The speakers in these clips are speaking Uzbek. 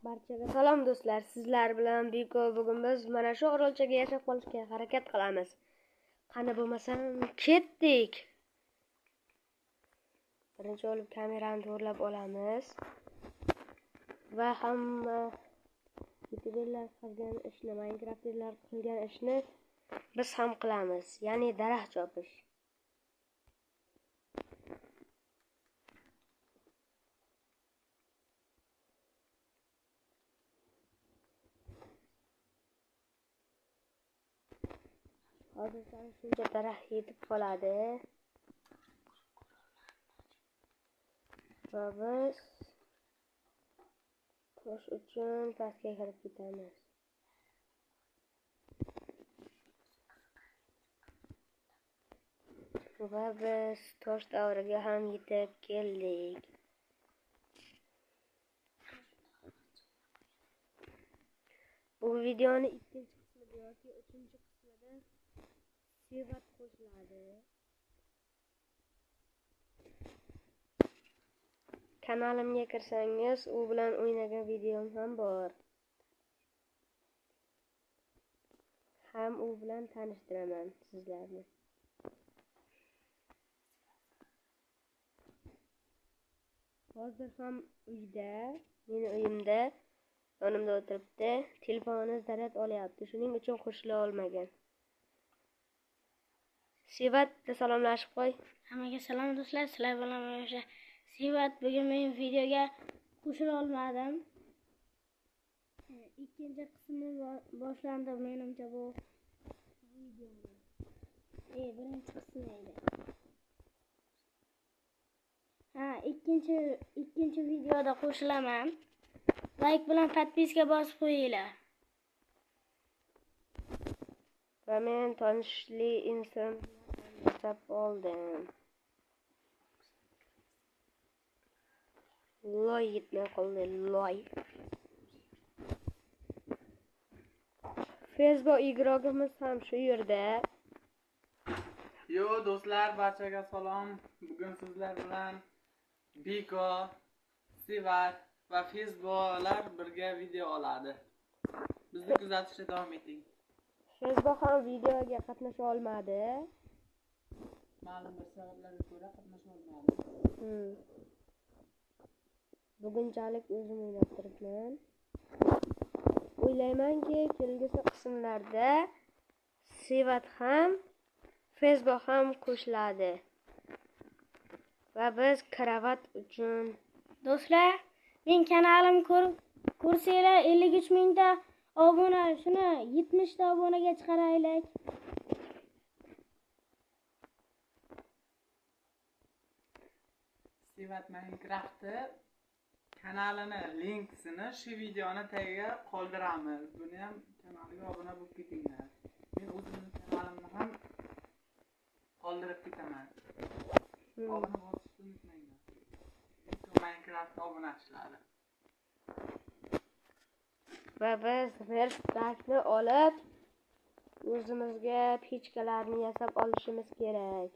Barchaga salom do'stlar. Sizlar bilan Biko bugun biz mana shu orolchaga yashab qolishga harakat qilamiz. Qani bo'lmasam ketdik. Birinchi olib kamerani to'g'rilab olamiz. Va hamma YouTuberlar qilgan ishni, Minecraft'lar qilgan ishni biz ham qilamiz. Ya'ni daraxt chopish. Hozir shuncha daraxt yetib qoladi. Va biz tosh uchun pastga kirib ketamiz. Va biz tosh davriga ham yetib keldik. Bu videoni ikkinchi qismida yoki uchinchi qismida Sevat qo'shiladi. Kanalimga kirsangiz, u bilan o'ynagan videom ham bor. Ham u bilan tanishtiraman sizlarni. Hozir ham uyda, meni uyimda, yonimda o'tiribdi. Telefoni zaryad olyapti. Shuning uchun qo'shila olmagan. Sevat salomlashib qo'y. Hammaga salom do'stlar. Sizlar bilan o'sha Sevat bugun men videoga qo'shila olmadim. Ikkinchi qismi boshlandi menimcha bu videoni. Birinchi qismi edi. Ikkinchi videoda qo'shilaman. Like bilan podpiska bosib qo'yinglar. Va men tanishli inson yasab oldim. Loy yetmay qoldi, loy. Facebook igrogimiz ham shu yerda. Yo do'stlar, barchaga salom. Bugun sizlar bilan Biko, Sevat va Facebooklar birga video oladi. Bizni kuzatishda davom eting. Facebook ham videoga qatnasha olmadi. Ma'lum bir sabablarga ko'ra qatnasha olmadi. Bugunchalik o'zim o'ylab turibman. O'ylaymanki, kelgusi qismlarda Sevat ham, Facebook ham qo'shiladi. Va biz kravat uchun Do'stlar, men kanalim ko'rsanglar 53 mingta obuna, shuni 70 ta obunaga chiqaraylik. Sevat Minecraft'ni kanalini linksini shu videoni tagiga qoldiramiz. Buni ham kanaliga obuna bo'lib ketinglar. Men o'zimning kanalimni ham qoldirib ketaman. Obuna bo'lishni unutmanglar. Minecraft obunachilari. va biz verstakni olib o'zimizga pechkalarni yasab olishimiz kerak.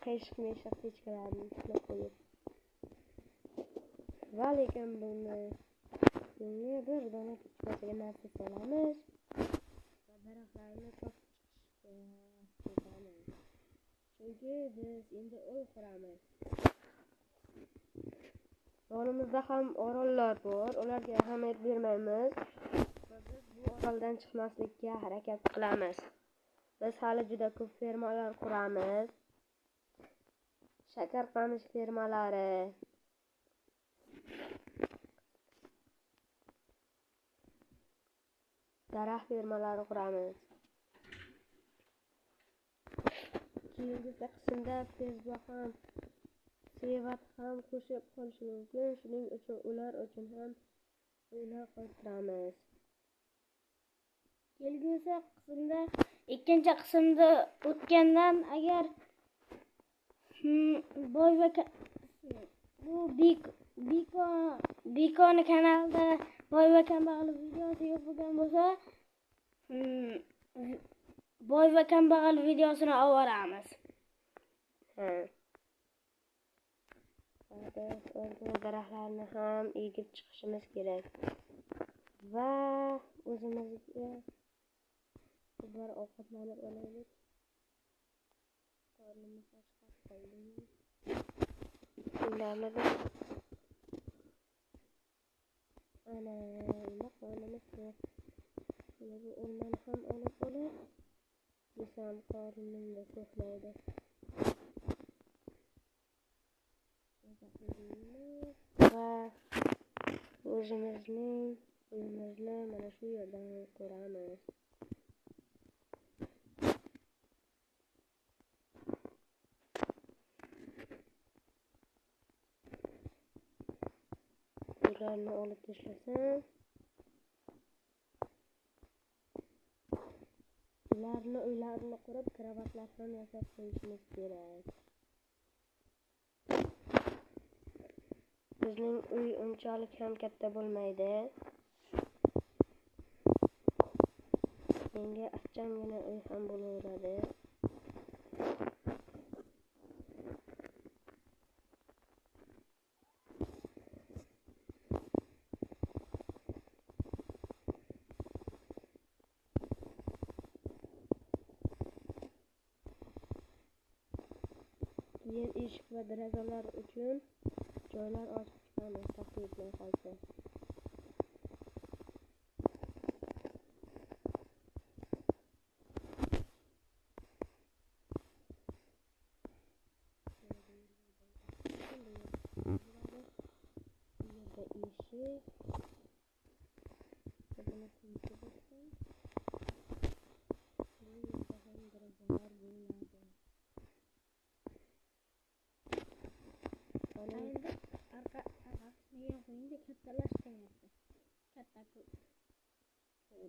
Qiyshiq pechkalarni ishlab qo'yib. Va lekin bunga bir dona pechkasiga narsa solamiz. Va daraxtlarni topib chiqishimiz. Chunki biz endi uy quramiz. Yonimizda ham orollar bor. Ularga ahamiyat bermaymiz. Va biz bu oroldan chiqmaslikka harakat qilamiz. Biz hali juda ko'p fermalar quramiz. Shakar qamish fermalari. Daraxt fermalari quramiz. Keyingi qismda Facebook ham, Sevat ham qo'shib qolishi mumkin. Shuning uchun ular uchun ham o'yinlar qoldiramiz. Kelgusi qismda, ikkinchi qismda o'tgandan agar boy va bu Biko'ning kanalida boy va kambag'al videosi yo'q bo'lgan bo'lsa, boy va kambag'al videosini olib boramiz. ozgina daraxtlarni ham egib chiqishimiz kerak va o'zimizga bir ovqatlanib olaylik. Qornimiz ochqab qoldimi? Shundamidi? Ana, nima qornimiz to'q. Mana bu olmani ham olib olib, yesam qornimda to'xlaydi. Va o'zimizning uyimizni mana shu yerdan ko'ramiz. Ularni olib tashlasam, uylarini qurib, kravatlar ham yasab qo'yishimiz kerak. Bizning uy unchalik ham katta bo'lmaydi. Menga achchangina uy ham bo'laveradi. Keyin eshik va derazalar uchun joylar ochib chiqamiz, taxta yetmay qolsa.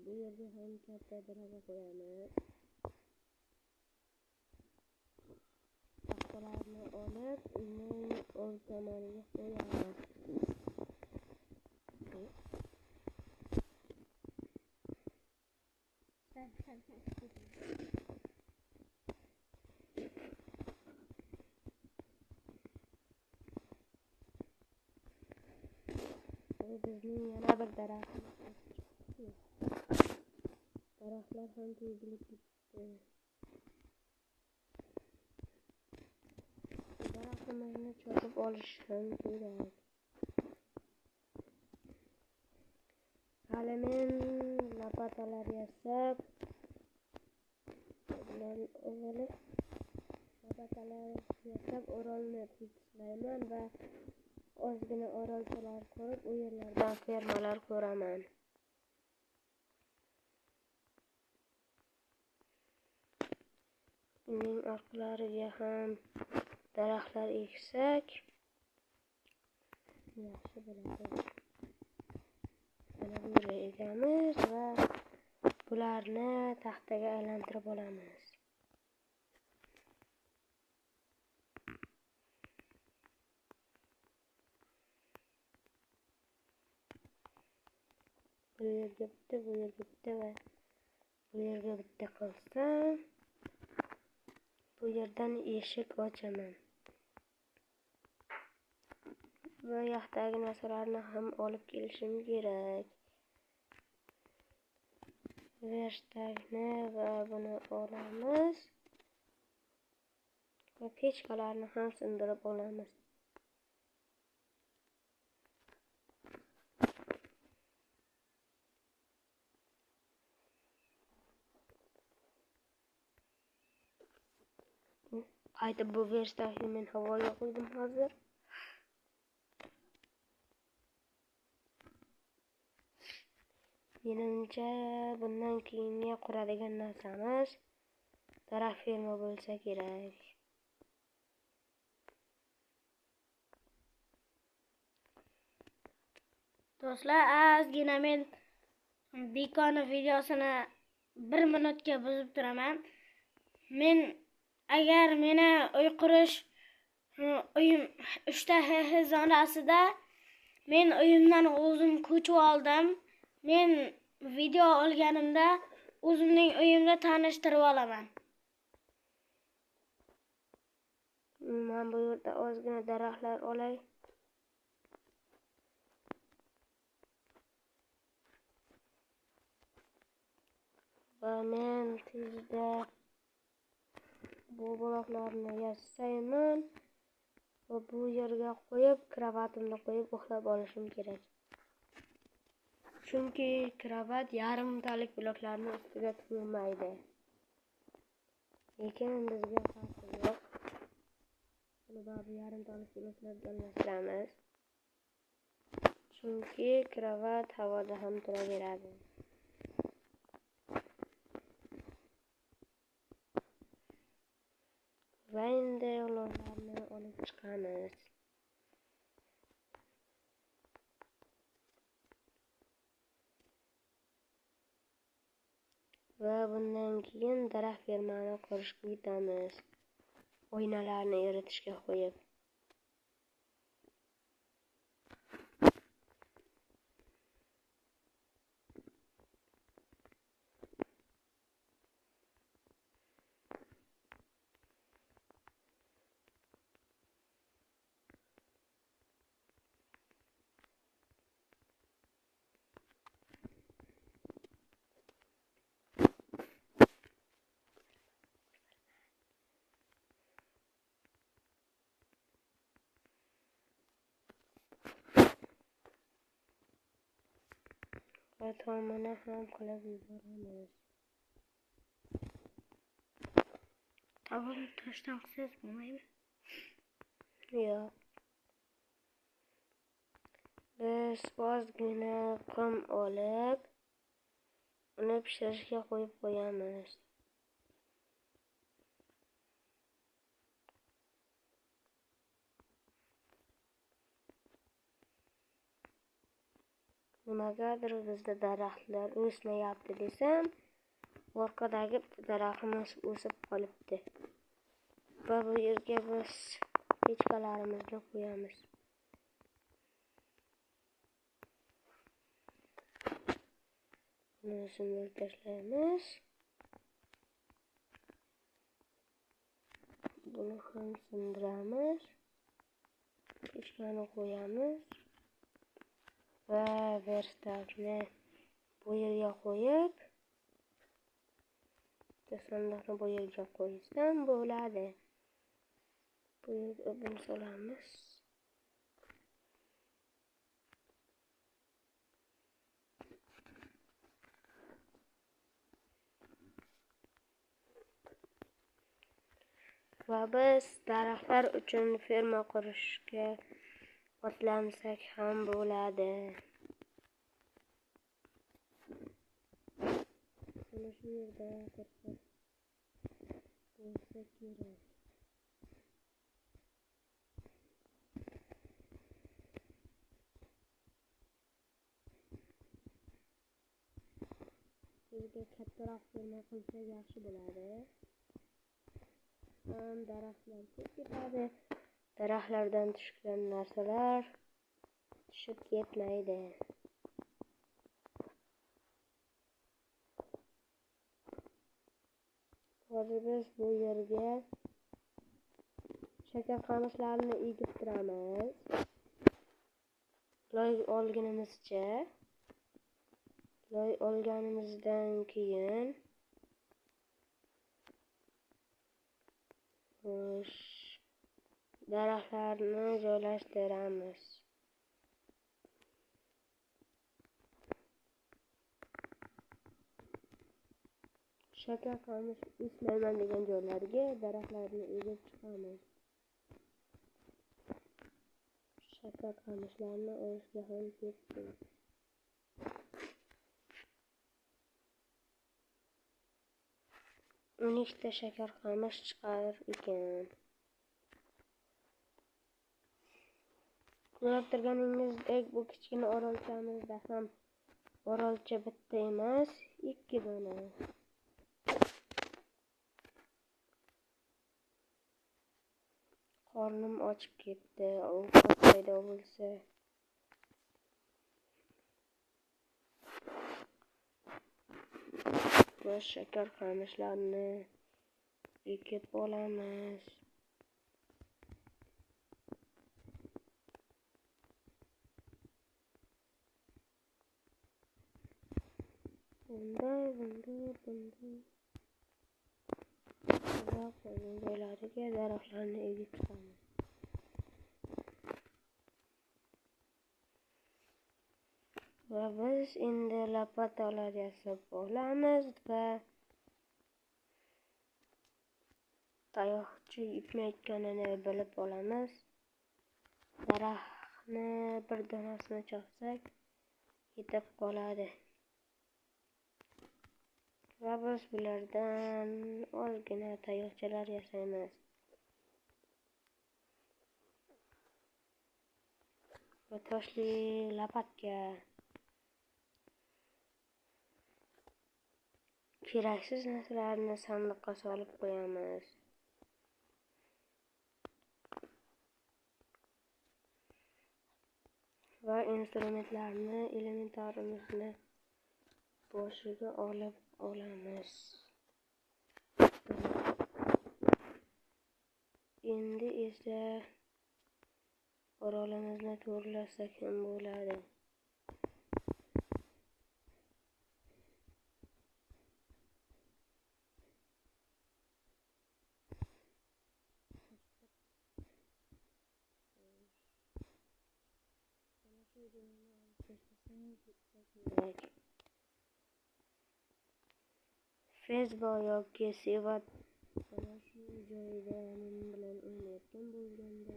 Bu yerga ham katta daraxa qo'yamiz. Taxtalarni olib, uyning o'ng tomoniga qo'yamiz. Bu bizning yana bir daraxtimiz. Daraxtlar ham to'zilib ketdi. Daraxtimizni chopib olish ham kerak. Hali men lapatalar yasab, orolni tekislayman va ozgina orolchalar qurib, u yerlardan fermalar quraman. Uning orqalariga ham daraxtlar eksak yaxshi bo'ladi. Mana bu yerga egamiz va bularni taxtaga aylantirib olamiz. Bu yerga bitta, bu yerga bitta va bu yerga bitta qilsam, bu yerdan eshik ochaman. Va yoqdagi narsalarni ham olib kelishim kerak. Vershtakni va buni olamiz. Va pechkalarni ham sindirib olamiz. Qaytib bu vershtakni men havoga qo'ydim hozir. Menimcha bundan keyingi quradigan narsamiz daraxt ferma bo'lsa kerak. Do'stlar, ozgina men Bikoni videosini 1 minutga buzib turaman. Men agar meni uy qurish uyim 3 ta zonasida men uyimdan o'zim ko'chib oldim. Men video olganimda o'zimning uyimda tanishtirib olaman. Men bu yerda ozgina daraxtlar olay. Va men tezda bu bo'loqlarni yasayman va bu yerga qo'yib, kravatimni qo'yib uxlab olishim kerak. Chunki kravat yarimtalik bloklarni ustiga tutilmaydi. Lekin bizga farqi yo'q. Buni baribir yarimtalik bloklardan almashtiramiz. Chunki kravat havoda ham turaveradi. Va endi ularni olib chiqamiz. Va bundan keyin daraxt fermani qurishga ketamiz. Oynalarni eritishga qo'yib. Va tomini ham qilib yuboramiz. Tavom toshdan qilsangiz bo'lmaymi? Yo'q. Biz ozgina qum olib, uni pishirishga qo'yib qo'yamiz. Nimagadir bizda daraxtlar o'smayapti desam, orqadagi daraxtimiz o'sib qolibdi. Va bu yerga biz pechkalarimizni qo'yamiz. Buni sindirib tashlaymiz. Buni ham sindiramiz. Pechkani qo'yamiz. Va verstakni bu yerga qo'yib, sandiqni bu yerga qo'ysam bo'ladi. Bu yerga o'pin solamiz. Va biz daraxtlar uchun ferma qurishga otlansak ham bo'ladi. Mana shu yerda qursak bo'lsa kerak. Bizga kattaroq ferma qilsak yaxshi bo'ladi. Daraxtlar ko'p ketadi. Daraxtlardan tushgan narsalar tushib ketmaydi. Hozir biz bu yerga shakar qamushlarini egib turamiz. Loy olganimizcha. Loy olganimizdan keyin daraxtlarni joylashtiramiz. Shakar qamush o'smayman degan joylarga daraxtlarni egib chiqamiz. Shakar qamushlarni olishga ham ketdik. 12 ta shakar qamush chiqar ekan. Ko'rib turganingizdek, bu kichkina orolchamizda ham orolcha bitta emas, 2 dona. Qornim ochib ketdi, ovqat paydo bo'lsa. Biz shakar qamushlarni ekib olamiz. bunday uzoq joylariga daraxtlarni egib chiqamiz. Va biz endi lopatalar yasab olamiz va tayoqcha yetmayotganini bilib olamiz. Daraxtni bir donasini chopsak yetib qoladi. Va biz bulardan ozgina tayoqchalar yasaymiz. Va toshli lopatka, keraksiz narsalarni sandiqqa solib qo'yamiz. Va instrumentlarni elementarimizni boshiga olib olamiz. Endi esa orolimizni to'g'rilasak ham bo'ladi. Fezbo yoki Sevat mana shu joyda men bilan o'ynayotgan bo'lganda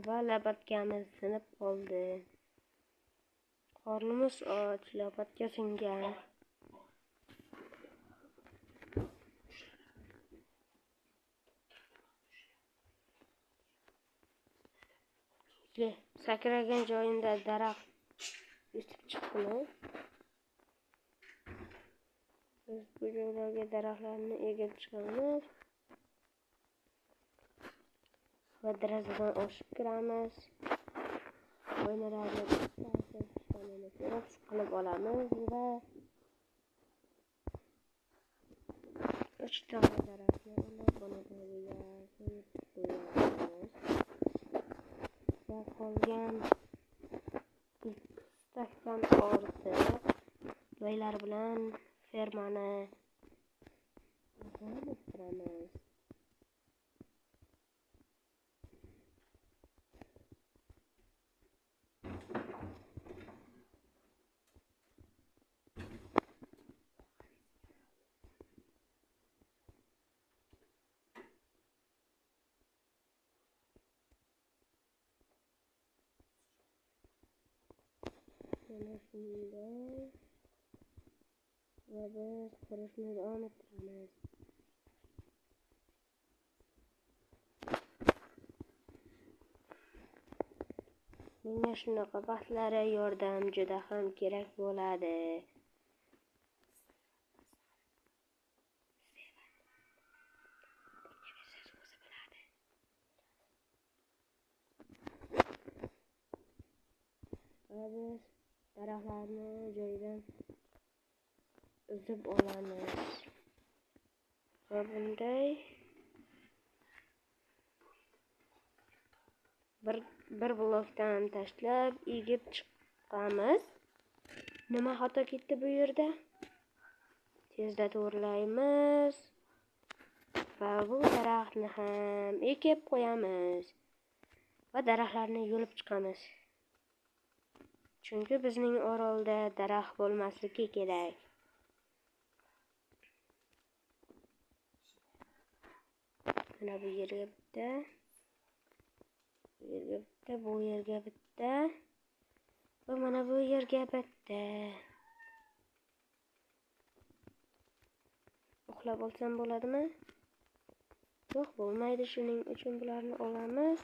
va lopatkamiz sinib qoldi. Qornimiz och, lopatka singan. Sakragan joyimda daraxt o'sib chiqdimi? Biz bu joylarga daraxtlarni egib chiqamiz. Va derazadan oshib kiramiz. O'ynalarni qilib olamiz va 3 ta daraxtni olib bunaqaga qo'yib qo'yamiz. Va qolgan 2 stakdan ortiq joylar bilan fermani o'stiramiz. Mana shunday. Va biz qurishni davom ettiramiz. Menga shunaqa vaqtlari yordam juda ham kerak bo'ladi. Va biz daraxtlarni joyidan uzib olamiz. Va bunday bir blokdan tashlab egib chiqamiz. Nima xato ketdi bu yerda? Tezda to'g'rilaymiz. Va bu daraxtni ham ekib qo'yamiz. Va daraxtlarni yulib chiqamiz. Chunki bizning orolda daraxt bo'lmasligi kerak. Mana bu yerga bitta. Bu yerga bitta, bu yerga bitta. Va mana bu yerga bitta. Uxlab olsam bo'ladimi? Yo'q, bo'lmaydi. Shuning uchun bularni olamiz.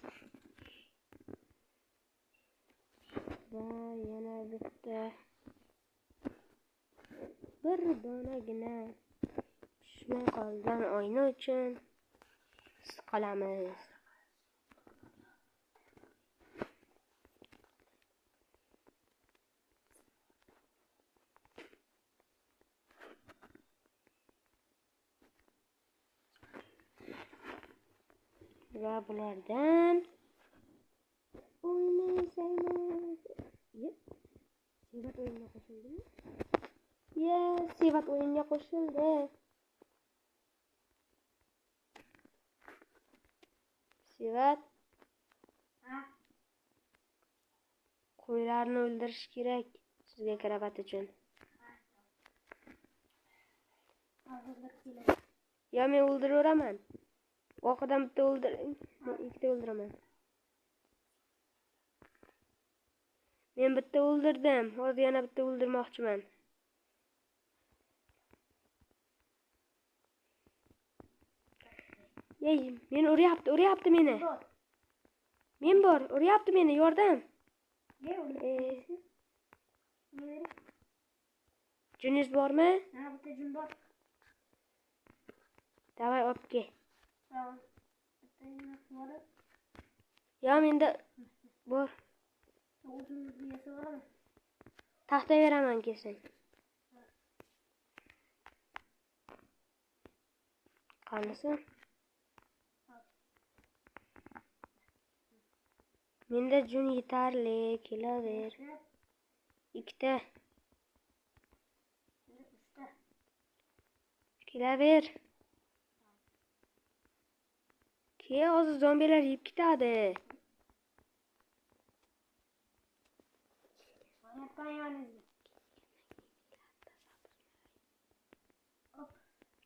Va yana bitta. Bir donagina tushmay qolgan oyna uchun qolamiz. Va bulardan o'ynaymiz. Sevat o'yinga qo'shildimi? Sevat o'yinga qo'shildi. Sevat. Qo'ylarni o'ldirish kerak sizga karavat uchun. Yo, men o'ldiraveraman. Voqadan bitta o'ldiring. Men ikkita o'ldiraman. Men bitta o'ldirdim. Hozir yana bitta o'ldirmoqchiman. Men uryapti meni. Men bor, uryapti meni, yordam. Juningiz bormi? Ha, bitta jun bor. Davay, olib kel. Bor. Yo, menda bor. Taxta beraman kelsang. Qanisi? Menda jun yetarli, kelaver. Ikkita. Kelaver. Hozir zombilar yeb ketadi.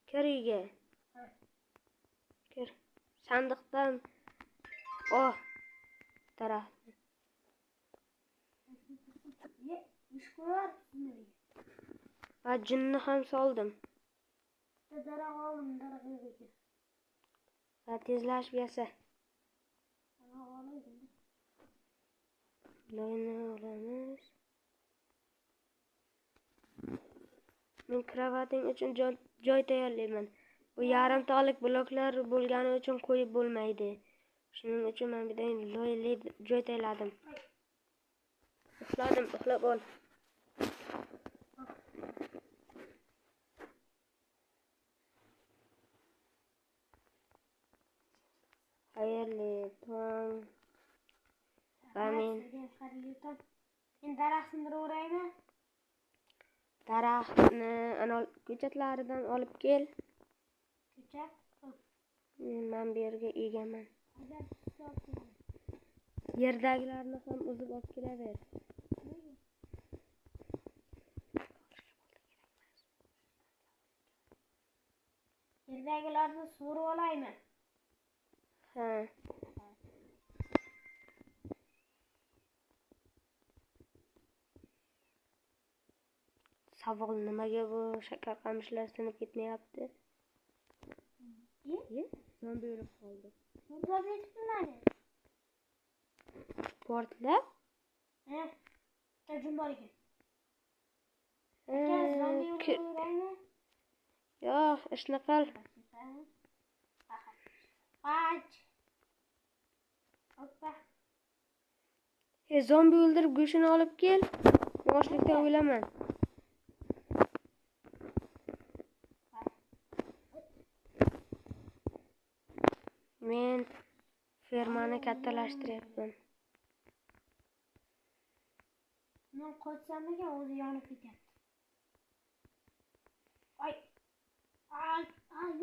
Kir uyga. Kir. Sandiqdan tarafni. Va jinni ham soldim. Va tezlashib yasa. Loyni olamiz. Men kravating uchun joy tayyorlayman. Bu yarimtalik bloklar bo'lgani uchun qo'yib bo'lmaydi. Shuning uchun men bitta loyli joy tayyorladim. Uxlab ol. Xayrli tong. Va men daraxt sindiravuraymi? Daraxtni ko'chatlaridan olib kel. Ko'chat? Men bu yerga egaman. Yerdagilarni ham uzib olib kelaver. Yerdagilarni so'rib olaymi? Ha. Savol nimaga bu shakar qamishlar sinib ketmayapti? Zombi o'lib qoldi. Portlab ketibdi. Portlab? Ha. Tajum bor ekan. Zombi o'ldiraymi? Yo'q, ishni qil. Qoch. Hoppa. Zombi o'ldirib go'shini olib kel. Yoshlikda o'ylaman. Men fermani kattalashtiryapman. Men qochsamiga o'zi yonib ketyapti.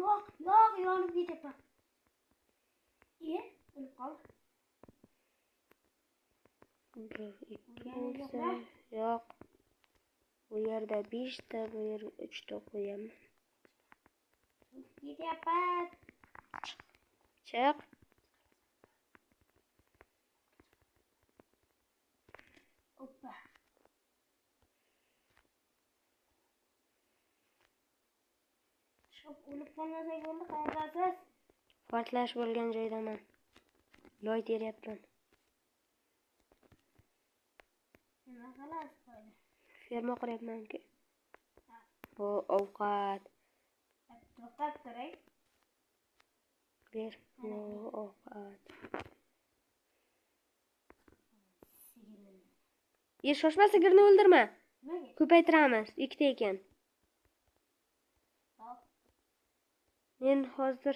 Yo'q, yonib ketyapman. O'lib qoldi. 1, 2, 3. Yo'q. Bu yerda 5 ta, bu yerga 3 ta qo'yaman. Ketyapman. Chiq. Oppa. Chiqib o'lib qolmasak bo'ldi, qayerdasiz? Portlash bo'lgan joydaman. Loy teryapman. Nima qilasiz qo'ydi? Ferma quryapman-ku. Ovqat. To'xtab turing. Ber. Ovqat. Shoshma, sigirni o'ldirma. Nimaga? Ko'paytiramiz. Ikkita ekan. Hop. Men hozir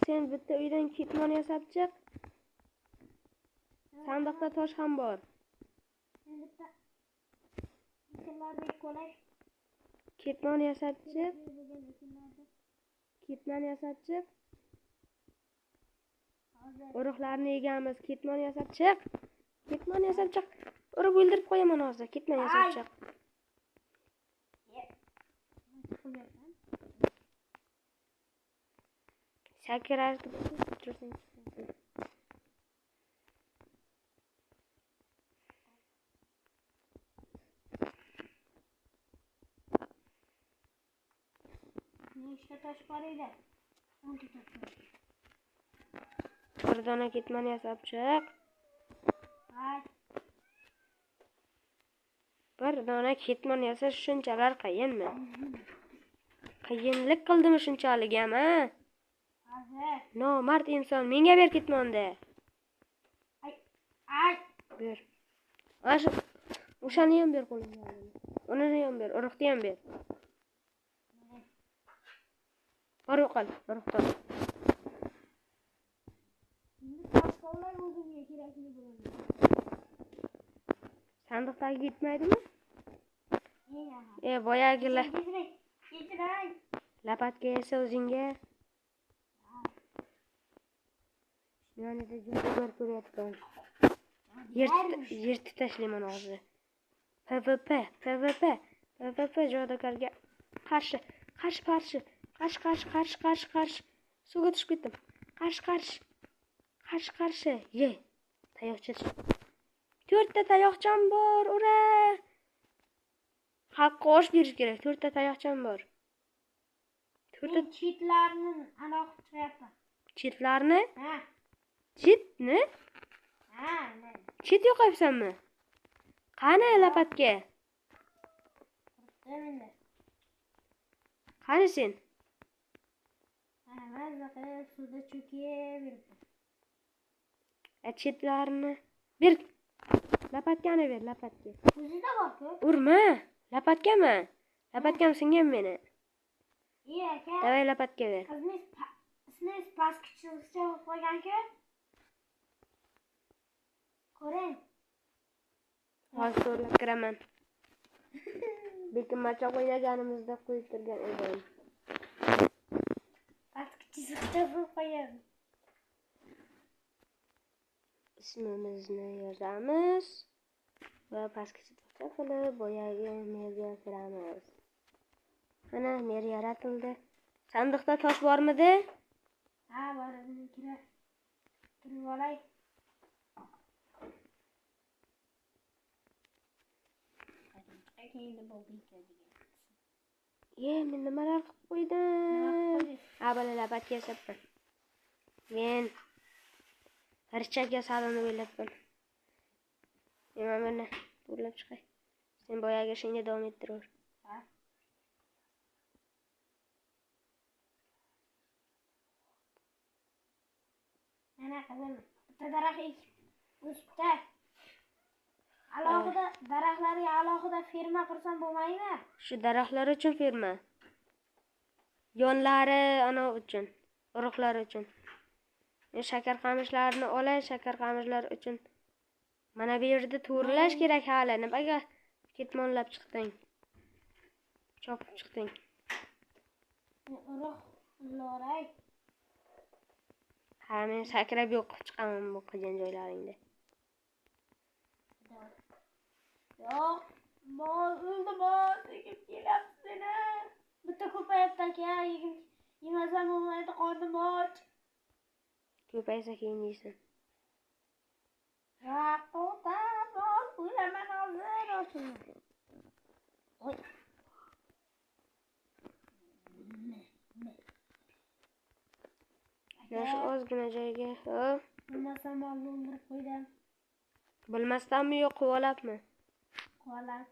sen bitta uydan ketmon yasab chiq. Sandiqda tosh ham bor. Men bitta ekinlarni ko'lay. Ketmon yasab chiq. Ketmon yasab chiq. Hozir Urug'larni yegamiz. Ketmon yasab chiq. Ketmon yasab chiq. Urib o'ldirib qo'yaman hozir. Ketmon yasab chiq. Sakrash tursang. nechta tosh bor edi? 10 ta tosh bor. Bir dona ketmon yasab chiq. Hay, Bir dona ketmon yasash shunchalar qiyinmi? Qiyinlik qildimi shunchalik ham, ha? hozir. Nomard inson, menga ber ketmonni. Ay, Ber. O'shani ham ber qo'limga. Unini ham ber, urug'ni ham ber. Bor yo'qol, urug'ni. endi toshqonlar o'zimga kerakli bo'ladi. Sandiqdagi yetmaydimi? Ey, Boyagilar. kechiring. Lapatka esa o'zingga. Yonida jo'ralar ko'ryapman. Yertib tashlayman hozir. PVP jodugarga qarshi. Suvga tushib ketdim. Qarshi. Ye. Tayoqcha. 4 ta tayoqcham bor, ura! Xalqqa osh berish kerak. 4 ta tayoqcham bor. 4 ta Chitlarni aloq qilyapman. chitlarni? Ha, Chitni? ha, Chit yo'qayapsanmi? Qani lapatka? endi. Qani sen? Ana mazza qilib suvda cho'kib. Chitlarni ber. Lapatkani ber, lapatka. O'zida bor-ku. Urma. Lapatkami? Lapatkam singan meni. Aka. Davay lapatka ber. Qizning pastki chiziqcha bo'lib qolgan-ku. Ko'ring. Hozir o'rlab kiraman. Lekin machoq o'ynaganimizda qo'yib turgan edim. Pastki chiziqcha bo'lib qolgan. Ismimizni yozamiz va pastga chiziqcha qilib boyagi merga kiramiz. Mana mer yaratildi. Sandiqda tosh bormidi? Ha, bor edi. Kirib olay. Endi bu bitadigan. Men nimalar qilib qo'ydim? Bala lapatka yasabman. Men richarga salonni o'ylabman. Mana buni o'ylab chiqay. Sen boyagi ishingni davom ettiraver. Ha. Mana qizim, bitta daraxt o'sibdi. Alohida daraxtlarga alohida ferma qursam bo'lmaydimi? Shu daraxtlar uchun ferma. Yonlari ana uchun, urug'lar uchun. Men shakar qamishlarni olay, shakar qamishlar uchun. Mana bu yerda to'g'rilash kerak hali. Nimaga ketmonlab chiqding? Chopib chiqding. Urug' loray. Ha, men sakrab yo'q qilib chiqaman bu qilgan joylaringda. Yo'q, iltimos, yegib kelyapti seni. Bitta ko'payapti aka, yemasam bo'lmaydi, qornim och. Ko'paysa keyin yeysan. Raqotan bor, o'lama hozir ochilma. Oy. Yosh ozgina joyga, hop. Bilmasam molni o'ldirib qo'ydim. Bilmasdanmi yo'q quvalabmi? Qo'lab.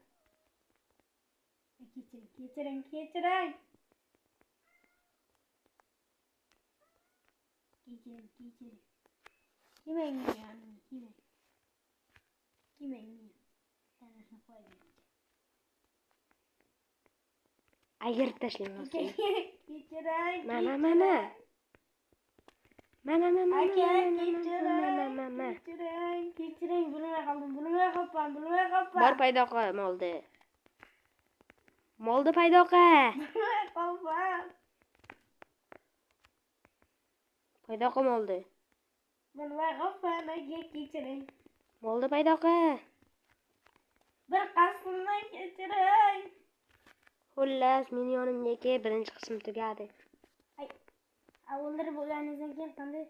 Kechiring. Kechiring. Kimeng meni, kimeng. Tanasini qo'ydim. Ayirib tashlayman. Kechiring. Mana. Aka, kechiring. Bilmay qoldim. Bor paydo qil molni. Molni paydo qil. Bilmay qoldim. Paydo qil molni. Bilmay qoldim, aka, kechiring. Molni paydo qil. Bir qasmdan kechiring. Xullas, meni yonimga kel, birinchi qism tugadi. O'ldirib bo'lganingizdan keyin qanday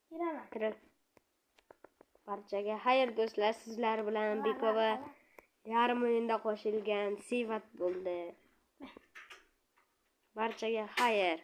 kiraman? Kirib. Barchaga xayr do'stlar, sizlar bilan Bekova yarim o'yinda qo'shilgan Sivat bo'ldi. Barchaga xayr.